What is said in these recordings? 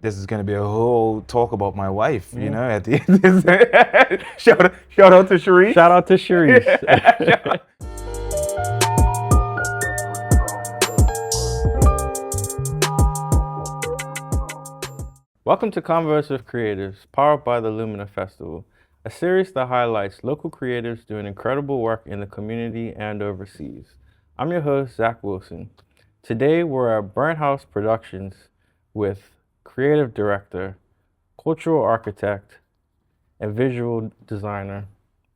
this is going to be a whole talk about my wife, you Mm. know, at the end. Shout out to Sharice. Shout out to Sharice. Welcome to Convos with Creatives, powered by the Lumina Festival, a series that highlights local creatives doing incredible work in the community and overseas. I'm your host, Zach Wilson. Today, we're at Burnt House Productions with creative director, cultural architect, and visual designer,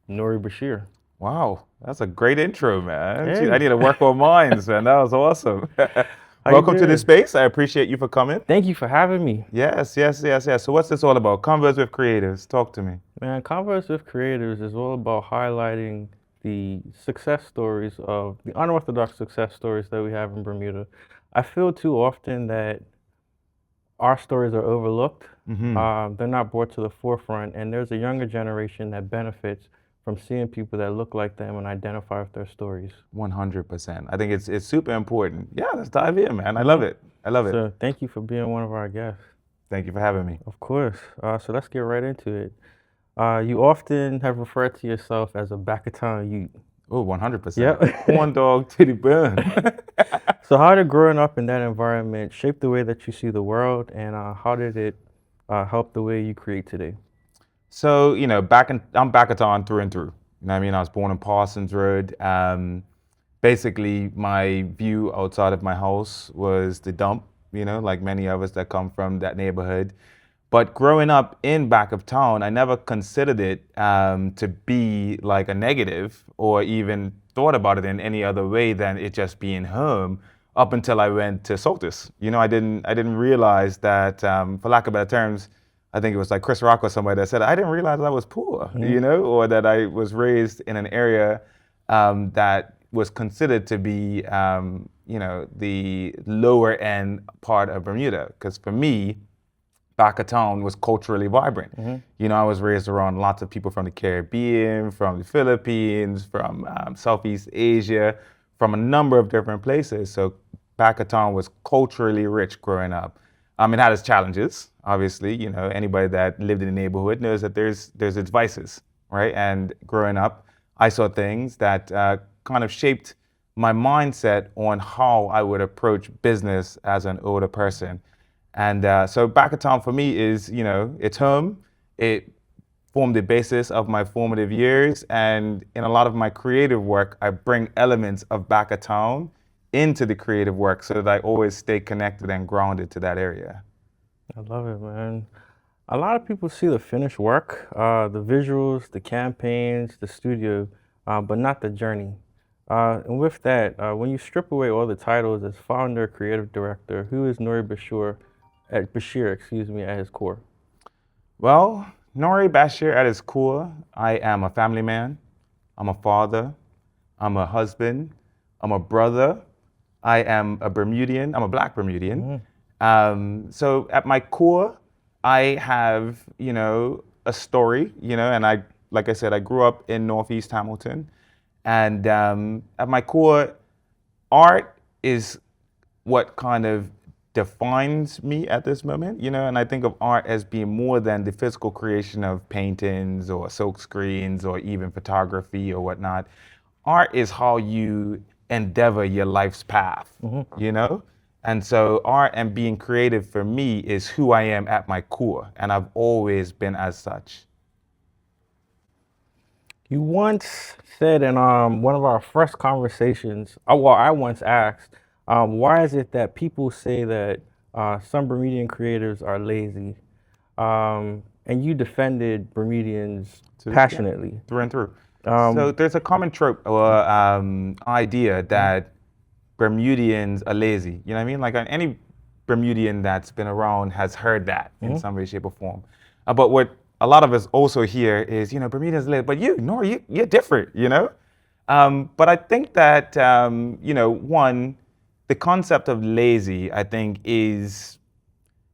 Nhuri Bashir. Wow, that's a great intro, man. Gee, Hey. I need to work on mine, man. That was awesome. How you Welcome to doing? this space. I appreciate you for coming. Thank you for having me. Yes. So what's this all about? Converse with creatives. Talk to me. Man, Convos with Creators is all about highlighting the success stories of the unorthodox success stories that we have in Bermuda. I feel too often that our stories are overlooked. They're not brought to the forefront, and there's a younger generation that benefits from seeing people that look like them and identify with their stories. 100%. I think it's super important. Yeah, let's dive in, man. I love it. I love it. So thank you for being one of our guests. Thank you for having me. Of course. So let's get right into it. You often have referred to yourself as a back-of-town youth. Oh, 100%. Yep. Corn dog to the burn. So how did growing up in that environment shape the way that you see the world, and how did it help the way you create today? So, you know, I'm Bacaton through and through. You know what I mean? I was born in Parsons Road. Basically, my view outside of my house was the dump, you know, like many of us that come from that neighborhood. But growing up in back of town, I never considered it to be like a negative or even thought about it in any other way than it just being home up until I went to Soltis. You know, I didn't realize that, for lack of better terms, I think it was like Chris Rock or somebody that said, I didn't realize I was poor, you know, or that I was raised in an area that was considered to be, you know, the lower end part of Bermuda. Because for me, back of town was culturally vibrant. You know, I was raised around lots of people from the Caribbean, from the Philippines, from Southeast Asia, from a number of different places. So back of town was culturally rich growing up. It had its challenges, obviously. You know, anybody that lived in the neighborhood knows that there's its vices, right? And growing up, I saw things that kind of shaped my mindset on how I would approach business as an older person. And so back of town for me is, you know, it's home. It formed the basis of my formative years. And in a lot of my creative work, I bring elements of back of town into the creative work so that I always stay connected and grounded to that area. I love it, man. A lot of people see the finished work, the visuals, the campaigns, the studio, but not the journey. And with that, when you strip away all the titles as founder, creative director, who is Nhuri Bashir at his core? Well, Nhuri Bashir at his core, I am a family man. I'm a father. I'm a husband. I'm a brother. I am a Bermudian. I'm a Black Bermudian. So at my core, I have, you know, a story, you know, and like I said, I grew up in Northeast Hamilton. And at my core, art is what kind of defines me at this moment, you know, and I think of art as being more than the physical creation of paintings or silk screens or even photography or whatnot. Art is how you endeavor your life's path, you know? And so art and being creative for me is who I am at my core, and I've always been as such. You once said in one of our first conversations, I once asked, why is it that people say that some Bermudian creators are lazy? And you defended Bermudians passionately. Through and through. So there's a common trope or idea that Bermudians are lazy. You know what I mean? Like any Bermudian that's been around has heard that in some way, shape, or form. But what a lot of us also hear is, you know, Bermudians are lazy, but you're different, you know? But I think that, you know, one, the concept of lazy, I think, is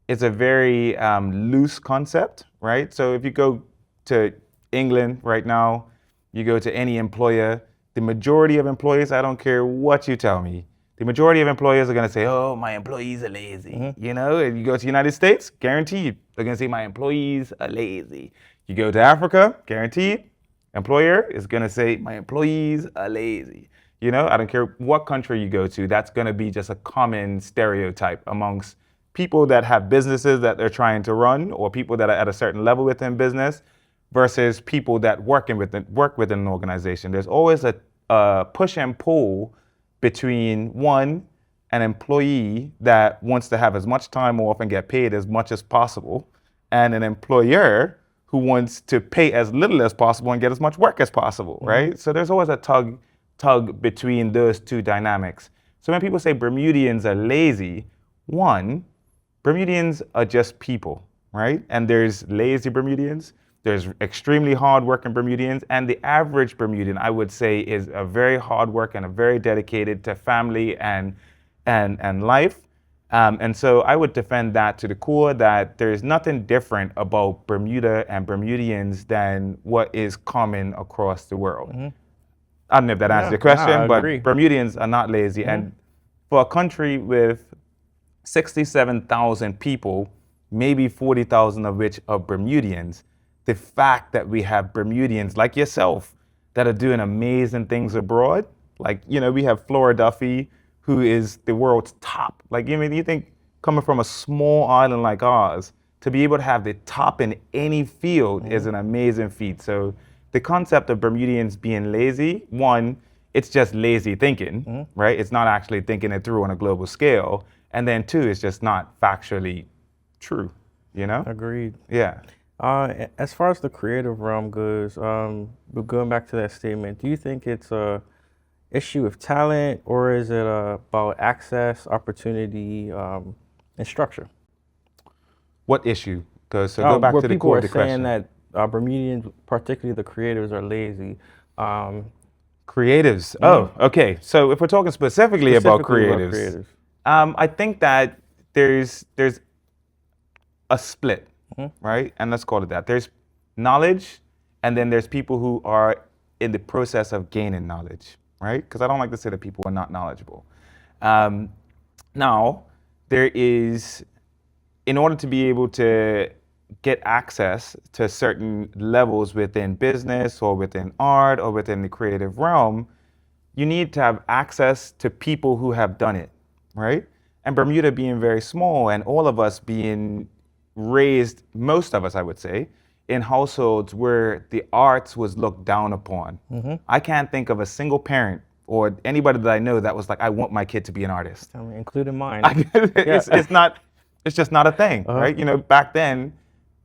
a very loose concept, right? So if you go to England right now, you go to any employer, the majority of employees, I don't care what you tell me, The majority of employers are going to say, oh, my employees are lazy. You know, and you go to the United States, guaranteed, they're going to say my employees are lazy. You go to Africa, guaranteed, employer is going to say my employees are lazy. You know, I don't care what country you go to, that's going to be just a common stereotype amongst people that have businesses that they're trying to run, or people that are at a certain level within business versus people that work within an organization. There's always a push and pull between an employee that wants to have as much time off and get paid as much as possible, and an employer who wants to pay as little as possible and get as much work as possible, right? So there's always a tug between those two dynamics. So when people say Bermudians are lazy, Bermudians are just people, right? And there's lazy Bermudians, there's extremely hardworking Bermudians, and the average Bermudian, I would say, is a very hardworking and a very dedicated to family and life. And so I would defend that to the core, that there's nothing different about Bermuda and Bermudians than what is common across the world. I don't know if that answers your question, but agree. Bermudians are not lazy. And for a country with 67,000 people, maybe 40,000 of which are Bermudians, the fact that we have Bermudians like yourself that are doing amazing things abroad, like, you know, we have Flora Duffy, who is the world's top. Like, you mean, you think coming from a small island like ours, to be able to have the top in any field is an amazing feat. So the concept of Bermudians being lazy, one, it's just lazy thinking, right? It's not actually thinking it through on a global scale. And then two, it's just not factually true, you know? Agreed. Yeah. As far as the creative realm goes, but going back to that statement, do you think it's a issue of talent, or is it about access, opportunity, and structure? What issue? So go back to the core of the question. People are saying that Bermudians, particularly the creatives, are lazy. Creatives. Oh, okay. So if we're talking specifically about creatives, I think that there's a split, right? And let's call it that. There's knowledge, and then there's people who are in the process of gaining knowledge, right? Because I don't like to say that people are not knowledgeable. Now, there is, in order to be able to get access to certain levels within business or within art or within the creative realm, you need to have access to people who have done it, right? And Bermuda being very small, and all of us being raised, most of us, I would say, in households where the arts was looked down upon. I can't think of a single parent or anybody that I know that was like, I want my kid to be an artist. I mean, including mine. It's just not a thing, right? You know, back then,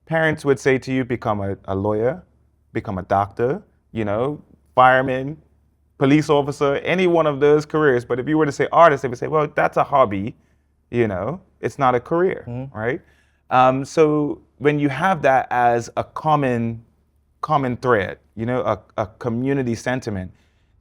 parents would say to you, become a lawyer, become a doctor, you know, fireman, police officer, any one of those careers. But if you were to say artist, they would say, well, that's a hobby, you know, it's not a career, right? So when you have that as a common thread, you know, a community sentiment,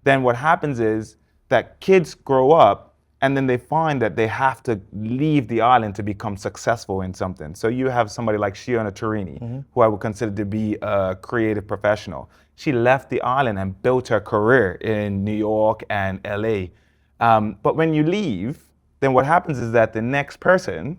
then what happens is that kids grow up and then they find that they have to leave the island to become successful in something. So you have somebody like Shiona Turini, who I would consider to be a creative professional. She left the island and built her career in New York and LA. But when you leave, then what happens is that the next person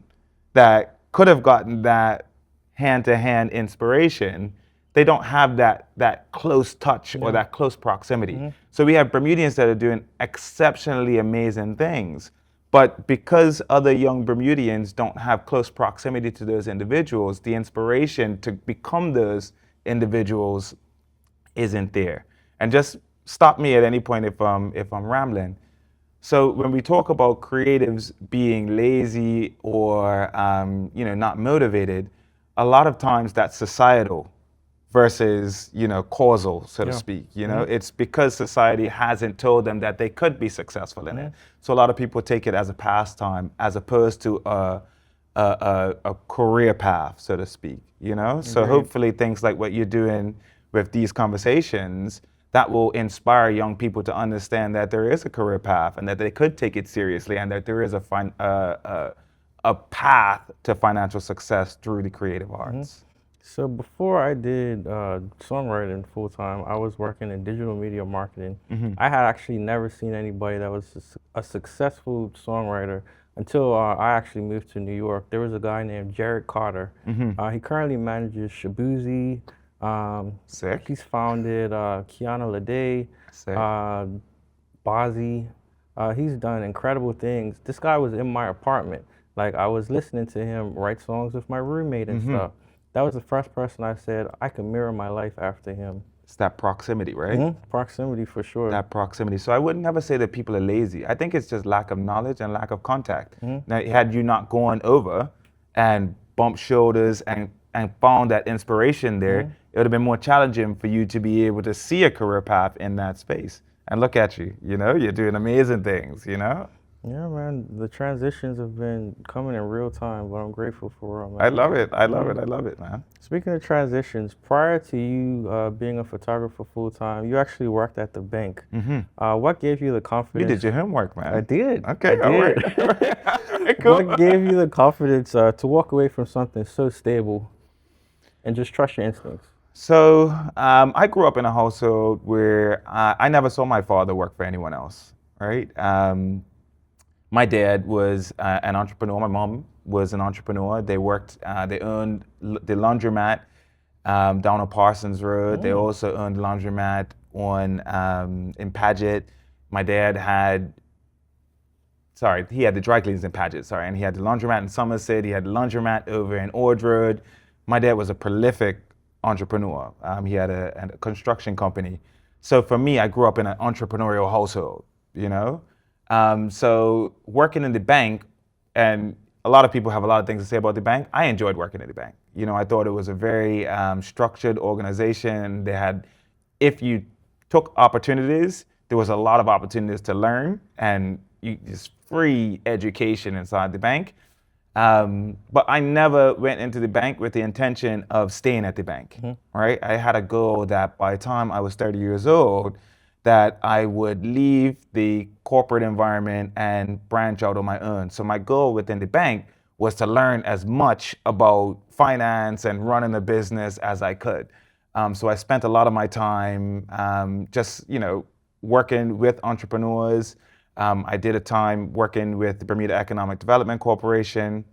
that could have gotten that hand-to-hand inspiration, they don't have that close touch or that close proximity. So we have Bermudians that are doing exceptionally amazing things, but because other young Bermudians don't have close proximity to those individuals, the inspiration to become those individuals isn't there. And just stop me at any point if I'm rambling. So when we talk about creatives being lazy or you know, not motivated, a lot of times that's societal versus, you know, causal, so to speak. You know, it's because society hasn't told them that they could be successful in it. So a lot of people take it as a pastime as opposed to a career path, so to speak. You know, so hopefully things like what you're doing with these conversations, that will inspire young people to understand that there is a career path and that they could take it seriously, and that there is a path to financial success through the creative arts. So before I did songwriting full time, I was working in digital media marketing. Hmm. I had actually never seen anybody that was a successful songwriter until I actually moved to New York. There was a guy named Jared Carter. Hmm. He currently manages Shabuzi. Sick. He's founded Kiana Lede, Sick. uh, Bazzi. He's done incredible things. This guy was in my apartment. Like I was listening to him write songs with my roommate and Hmm. stuff. That was the first person I said I can mirror my life after him. It's that proximity, right? Proximity for sure. That proximity. So I would never say that people are lazy. I think it's just lack of knowledge and lack of contact. Mhm. Now, had you not gone over and bumped shoulders and found that inspiration there, Mhm. it would have been more challenging for you to be able to see a career path in that space. And look at you, you're doing amazing things. Yeah, man. The transitions have been coming in real time, but I'm grateful for where I'm I at. love it. I love Mhm. it. I love it, man. Speaking of transitions, prior to you being a photographer full time, you actually worked at the bank. Hmm. What gave you the You confidence? did your homework, man. I did. Okay, I all right. did. All right, cool. What gave you the confidence to walk away from something so stable and just trust your instincts? So I grew up in a household where I never saw my father work for anyone else, right? My dad was an entrepreneur. My mom was an entrepreneur. They worked, they owned the laundromat down on Parsons Road. They also owned the laundromat in Paget. My dad he had the dry cleaners in Paget, and he had the laundromat in Somerset. He had the laundromat over in Ord Road. My dad was a prolific entrepreneur. He had a construction company. So for me, I grew up in an entrepreneurial household. So working in the bank, and a lot of people have a lot of things to say about the bank. I enjoyed working at the bank. I thought it was a very structured organization. If you took opportunities, there was a lot of opportunities to learn, and just free education inside the bank. But I never went into the bank with the intention of staying at the bank, right? I had a goal that by the time I was 30 years old, that I would leave the corporate environment and branch out on my own. So my goal within the bank was to learn as much about finance and running a business as I could. So I spent a lot of my time just, working with entrepreneurs. I did a time working with the Bermuda Economic Development Corporation.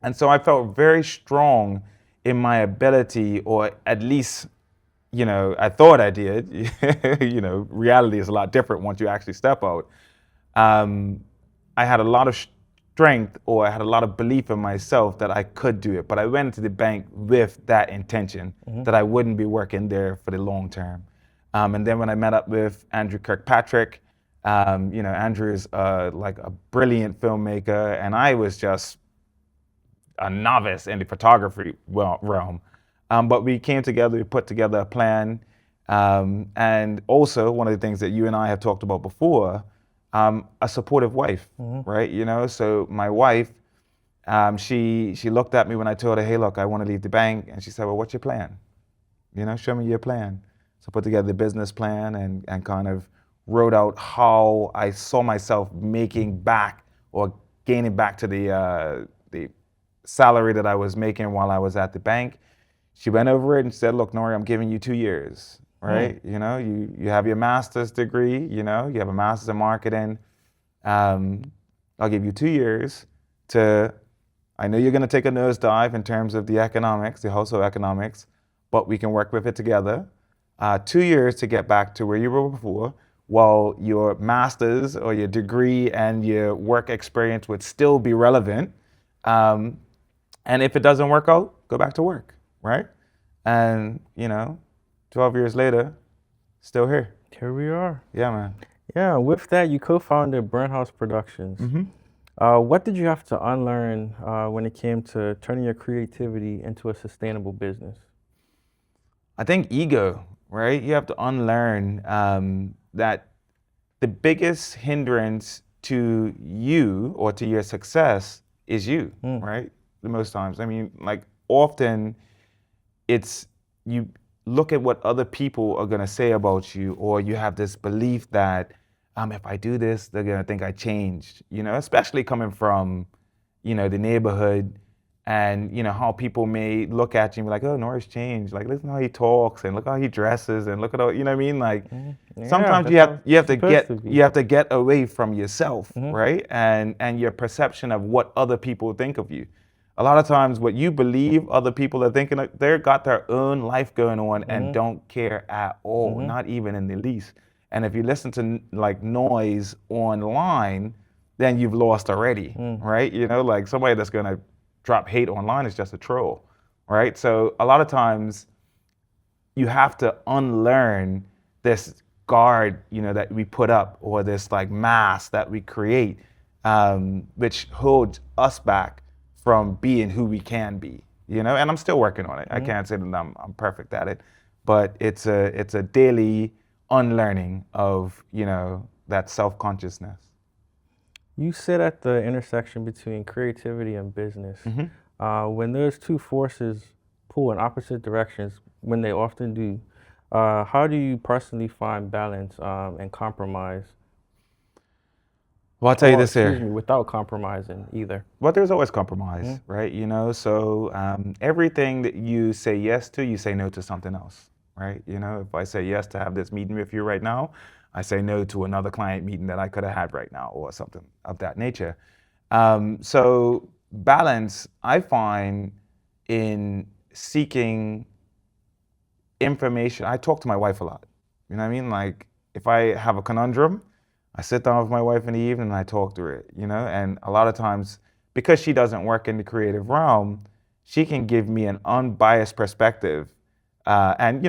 And so I felt very strong in my ability, or at least, I thought I did. Reality is a lot different once you actually step out. I had a lot of strength, or I had a lot of belief in myself that I could do it. But I went into the bank with that intention that I wouldn't be working there for the long term. And then when I met up with Andrew Kirkpatrick, Andrew is like a brilliant filmmaker, and I was just a novice in the photography realm. But we came together, we put together a plan. And also, one of the things that you and I have talked about before, a supportive wife, right? So my wife, she looked at me when I told her, hey, look, I want to leave the bank. And she said, well, what's your plan? Show me your plan. So I put together the business plan and kind of wrote out how I saw myself making back or gaining back to the salary that I was making while I was at the bank. She went over it and said, look, Nhuri, I'm giving you 2 years, right? You have your master's degree, you have a master's in marketing. I'll give you 2 years I know you're going to take a nosedive in terms of the economics, the household economics, but we can work with it together. 2 years to get back to where you were before, while your master's or your degree and your work experience would still be relevant. And if it doesn't work out, go back to work, right? And 12 years later, still here. Here we are. Yeah, man. Yeah, with that, you co-founded Brand House Productions. What did you have to unlearn when it came to turning your creativity into a sustainable business? I think ego, right? You have to unlearn that the biggest hindrance to you or to your success is you, right? The most times. I mean, like often it's you look at what other people are going to say about you, or you have this belief that if I do this, they're going to think I changed, especially coming from, the neighborhood and how people may look at you and be like, oh, Nori's changed. Like, listen how he talks and look how he dresses and look at all, you know what I mean? Like, Yeah, sometimes that's how you have it's to supposed get to be. you have to get away from yourself, Mhm. right? And your perception of what other people think of you. A lot of times, what you believe other people are thinking, they've got their own life going on and don't care at all, not even in the least. And if you listen to like noise online, then you've lost already, right? Like somebody that's gonna drop hate online is just a troll, right? So a lot of times you have to unlearn this guard, that we put up, or this like mask that we create, which holds us back from being who we can be, And I'm still working on it. I can't say that I'm perfect at it, but it's a daily unlearning of, that self-consciousness. You sit at the intersection between creativity and business. When those two forces pull in opposite directions, when they often do, how do you personally find balance and compromise? Well, I'll tell you Or, this excuse here. me, without compromising either. Well, there's always compromise, right? So everything that you say yes to, you say no to something else, right? If I say yes to have this meeting with you right now, I say no to another client meeting that I could have had right now, or something of that nature. So balance, I find, in seeking information. I talk to my wife a lot. You know what I mean? Like, if I have a conundrum, I sit down with my wife in the evening and I talk through it, And a lot of times, because she doesn't work in the creative realm, she can give me an unbiased perspective. And,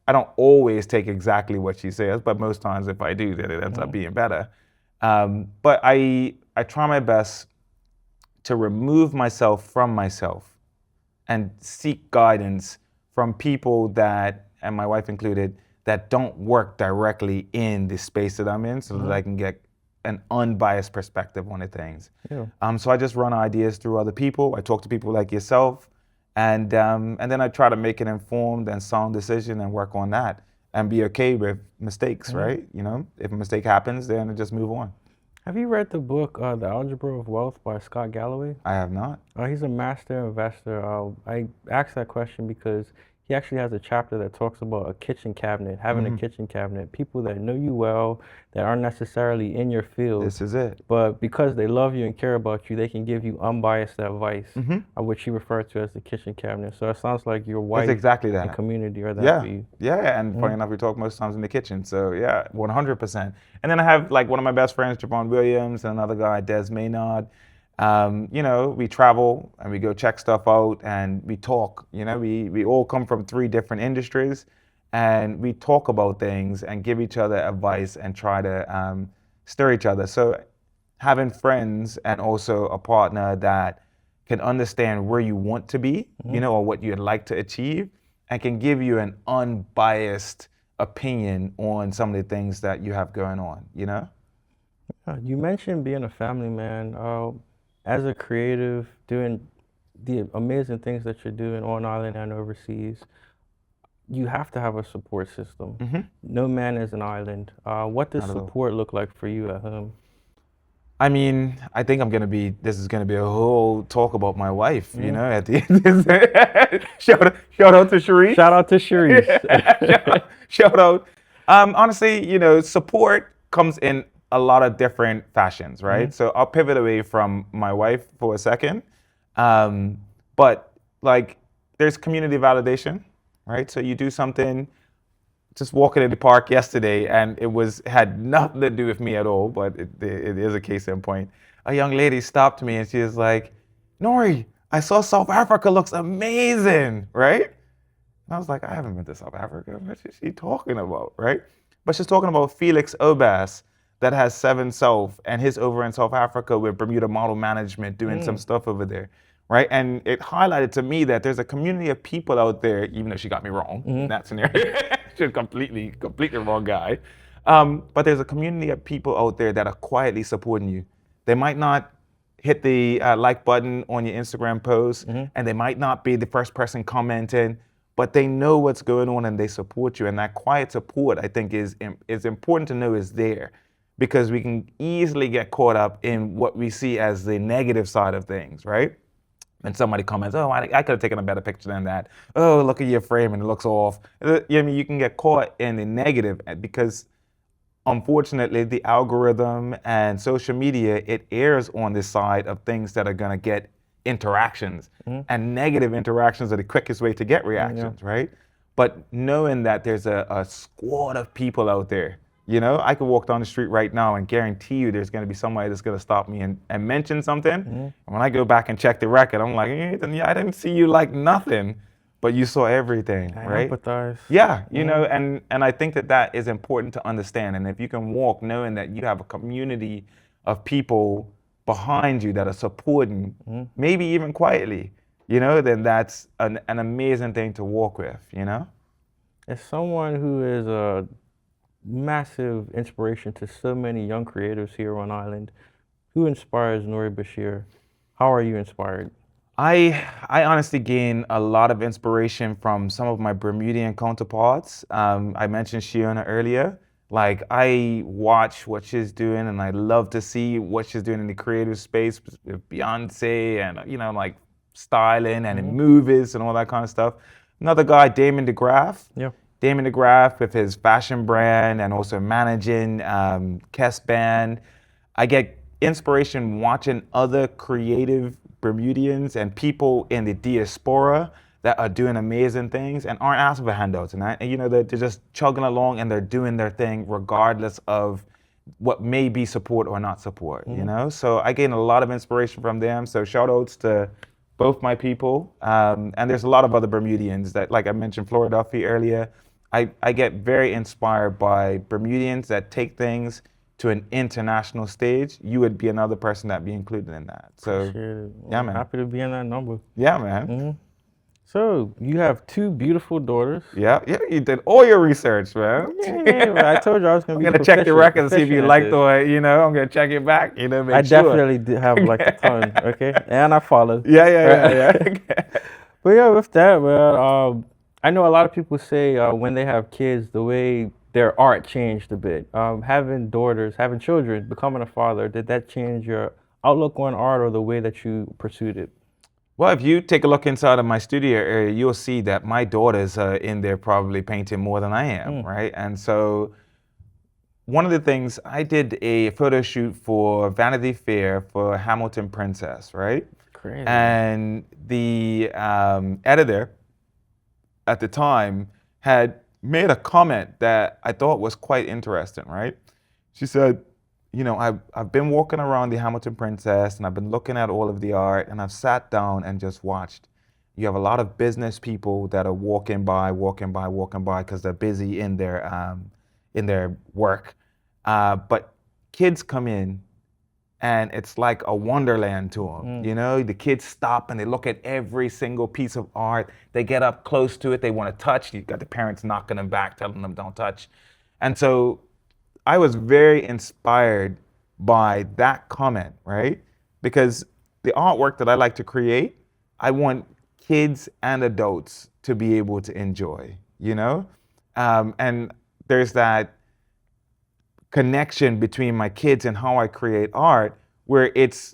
I don't always take exactly what she says, but most times if I do, then it ends up being better. But I try my best to remove myself from myself and seek guidance from people that, and my wife included, that don't work directly in the space that I'm in, so that I can get an unbiased perspective on the things. Yeah. So I just run ideas through other people. I talk to people like yourself, and then I try to make an informed and sound decision and work on that, and be okay with mistakes, right? If a mistake happens, then I just move on. Have you read the book, The Algebra of Wealth by Scott Galloway? I have not. He's a master investor. I asked that question because he actually has a chapter that talks about a kitchen cabinet, having a kitchen cabinet, people that know you well, that aren't necessarily in your field, This is it. but because they love you and care about you, they can give you unbiased advice, which he referred to as the kitchen cabinet. So it sounds like your It's wife exactly and that. community are that Yeah, for you. yeah, and funny enough, we talk most times in the kitchen. So yeah, 100%. And then I have like one of my best friends, Javon Williams, and another guy, Des Maynard. We travel and we go check stuff out and we talk. We all come from 3 different industries, and we talk about things and give each other advice and try to stir each other. So having friends and also a partner that can understand where you want to be, or what you'd like to achieve, and can give you an unbiased opinion on some of the things that you have going on, You mentioned being a family man. As a creative, doing the amazing things that you're doing on island and overseas, you have to have a support system. No man is an island. What does Not at all. support look like for you at home? I mean, I think this is gonna be a whole talk about my wife, at the end. Shout out to Cherie. Shout out to Cherise. Shout out. Honestly, support comes in a lot of different fashions, right? So I'll pivot away from my wife for a second. But like, there's community validation, right? So you do something, just walking in the park yesterday, and it had nothing to do with me at all, but it is a case in point. A young lady stopped me and she was like, Nori, I saw South Africa looks amazing, right? And I was like, I haven't been to South Africa. What is she talking about, right? But she's talking about Felix Obas that has 7 South, and he's over in South Africa with Bermuda Model Management doing some stuff over there, right? And it highlighted to me that there's a community of people out there, even though she got me wrong in that scenario. She's completely wrong guy. But there's a community of people out there that are quietly supporting you. They might not hit the like button on your Instagram post, and they might not be the first person commenting, but they know what's going on and they support you. And that quiet support, I think, is important to know is there, because we can easily get caught up in what we see as the negative side of things, right? and somebody comments, oh, I could have taken a better picture than that. Oh, look at your frame and it looks off. I mean, you can get caught in the negative because unfortunately the algorithm and social media, it airs on the side of things that are going to get interactions, and negative interactions are the quickest way to get reactions, right? But knowing that there's a squad of people out there, you know, I could walk down the street right now and guarantee you there's going to be somebody that's going to stop me and mention something. And when I go back and check the record, I'm like, I didn't see you like nothing, but you saw everything, right? Empathize. Yeah, you know, and I think that is important to understand. And if you can walk knowing that you have a community of people behind you that are supporting, maybe even quietly, you know, then that's an amazing thing to walk with, you know? As someone who is a massive inspiration to so many young creatives here on island, who inspires Nhuri Bashir? How are you inspired? I honestly gain a lot of inspiration from some of my Bermudian counterparts. I mentioned Shiona earlier. Like, I watch what she's doing and I love to see what she's doing in the creative space with Beyonce and, you know, like styling and in movies and all that kind of stuff. Another guy, Damon DeGraff. Yeah. Damon DeGraff with his fashion brand and also managing Kess Band. I get inspiration watching other creative Bermudians and people in the diaspora that are doing amazing things and aren't asking for handouts. And you know, they're just chugging along and they're doing their thing regardless of what may be support or not support, you know? So I gain a lot of inspiration from them. So shout outs to both my people. And there's a lot of other Bermudians that, like I mentioned, Philadelphia earlier. I get very inspired by Bermudians that take things to an international stage. You would be another person that'd be included in that. So, yeah, man. Happy to be in that number. Yeah, man. So you have two beautiful daughters. Yeah, you did all your research, man. Yeah, I told you I was gonna be. I'm gonna check the record and see if you like the way, you know. I'm gonna check it back, you know. I definitely did have like a ton, okay, and I followed. Yeah. But yeah, with that, man, I know a lot of people say when they have kids, the way their art changed a bit. Having daughters, having children, becoming a father, did that change your outlook on art or the way that you pursued it? Well, if you take a look inside of my studio area, you'll see that my daughters are in there probably painting more than I am, right? And so one of the things, I did a photo shoot for Vanity Fair for Hamilton Princess, right? Crazy. And the editor at the time had made a comment that I thought was quite interesting, right? She said, you know, I've been walking around the Hamilton Princess and I've been looking at all of the art and I've sat down and just watched. You have a lot of business people that are walking by because they're busy in their work. But kids come in and it's like a wonderland to them. You know, the kids stop and they look at every single piece of art. They get up close to it. They want to touch. You've got the parents knocking them back, telling them don't touch. And so I was very inspired by that comment, right? Because the artwork that I like to create, I want kids and adults to be able to enjoy, you know? And there's that connection between my kids and how I create art where it's,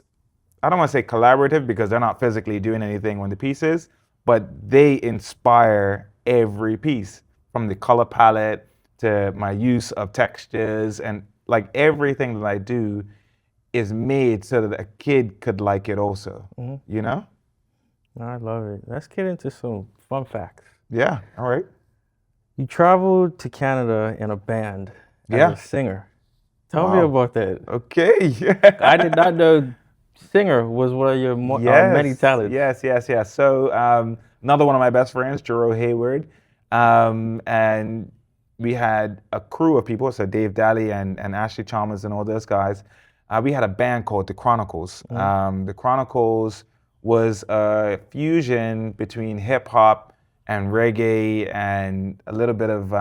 I don't want to say collaborative because they're not physically doing anything on the pieces, but they inspire every piece from the color palette to my use of textures, and like everything that I do is made so that a kid could like it also, you know? I love it. Let's get into some fun facts. Yeah, all right. You traveled to Canada in a band as a singer. Tell me about that. Okay. I did not know singer was one of your many talents. Yes. So another one of my best friends, Jero Hayward, and we had a crew of people, so Dave Daly and Ashley Chalmers and all those guys. We had a band called The Chronicles. The Chronicles was a fusion between hip hop and reggae and a little bit of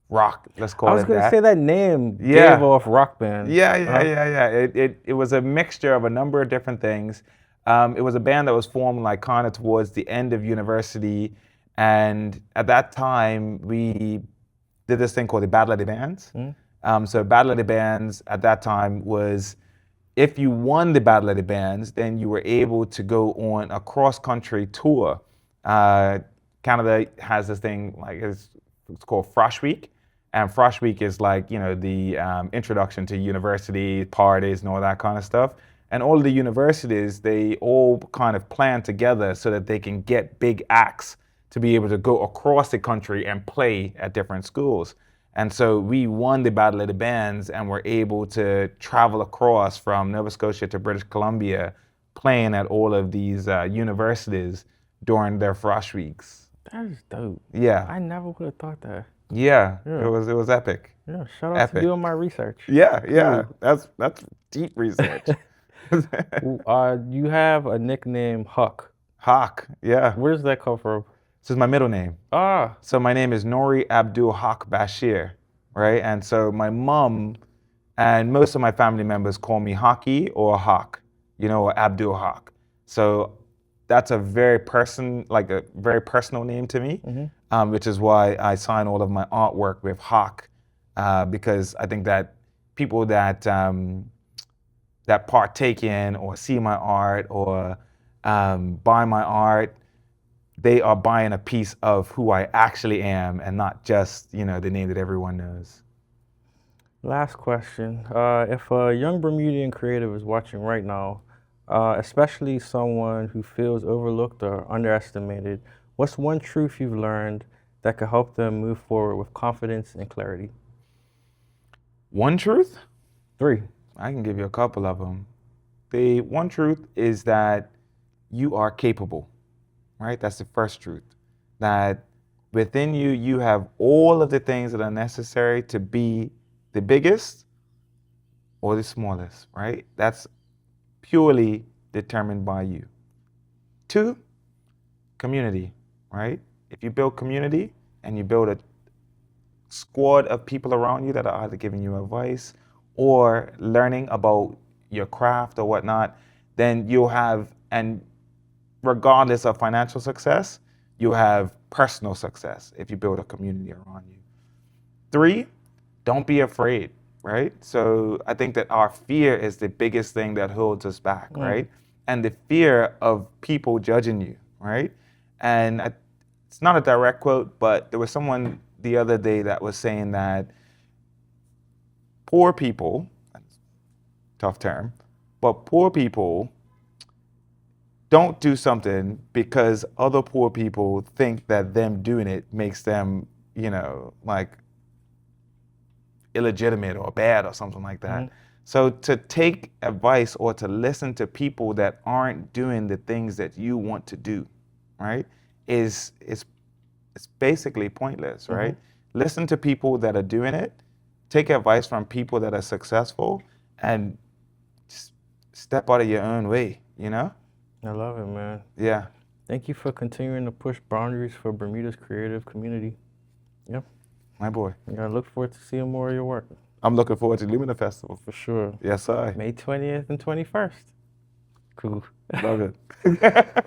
rock, let's call it that. I was going to say that name gave off rock band. Yeah. It was a mixture of a number of different things. It was a band that was formed like kind of towards the end of university. And at that time, we did this thing called the Battle of the Bands. So Battle of the Bands at that time was if you won the Battle of the Bands, then you were able to go on a cross-country tour. Canada has this thing like it's called Frosh Week, and Frosh Week is like the introduction to university parties and all that kind of stuff. And all of the universities, they all kind of plan together so that they can get big acts to be able to go across the country and play at different schools. And so we won the Battle of the Bands and were able to travel across from Nova Scotia to British Columbia, playing at all of these universities during their Frosh Weeks. That is dope. Yeah. I never would have thought that. Yeah, Yeah. it was epic. Yeah, shout out Epic. to doing my research. Yeah. That's deep research. You have a nickname, Huck. Hawk, yeah. Where does that come from? This is my middle name. Ah, So my name is Nhuri Abdul Haq Bashir, right? And so my mom and most of my family members call me Haki or Haq, or Abdul Haq. So that's a very personal name to me, which is why I sign all of my artwork with Haq, because I think that people that that partake in or see my art or buy my art, they are buying a piece of who I actually am and not just, the name that everyone knows. last question. If a young Bermudian creative is watching right now, especially someone who feels overlooked or underestimated, what's one truth you've learned that could help them move forward with confidence and clarity? One truth? 3. I can give you a couple of them. The one truth is that you are capable, right? That's the first truth. That within you, you have all of the things that are necessary to be the biggest or the smallest, right? That's purely determined by you. 2, community, right? If you build community and you build a squad of people around you that are either giving you advice or learning about your craft or whatnot, then you'll have, and regardless of financial success, you'll have personal success if you build a community around you. 3, don't be afraid, right? So I think that our fear is the biggest thing that holds us back, right? And the fear of people judging you, right? And it's not a direct quote, but there was someone the other day that was saying that poor people, tough term, but poor people don't do something because other poor people think that them doing it makes them, like illegitimate or bad or something like that. So to take advice or to listen to people that aren't doing the things that you want to do, right, is it's basically pointless, right? Listen to people that are doing it, take advice from people that are successful, and step out of your own way, I love it, man. Yeah. Thank you for continuing to push boundaries for Bermuda's creative community. Yep. My boy. I look forward to seeing more of your work. I'm looking forward to Lumina Festival. For sure. Yes, I. May 20th and 21st. Cool. Love it.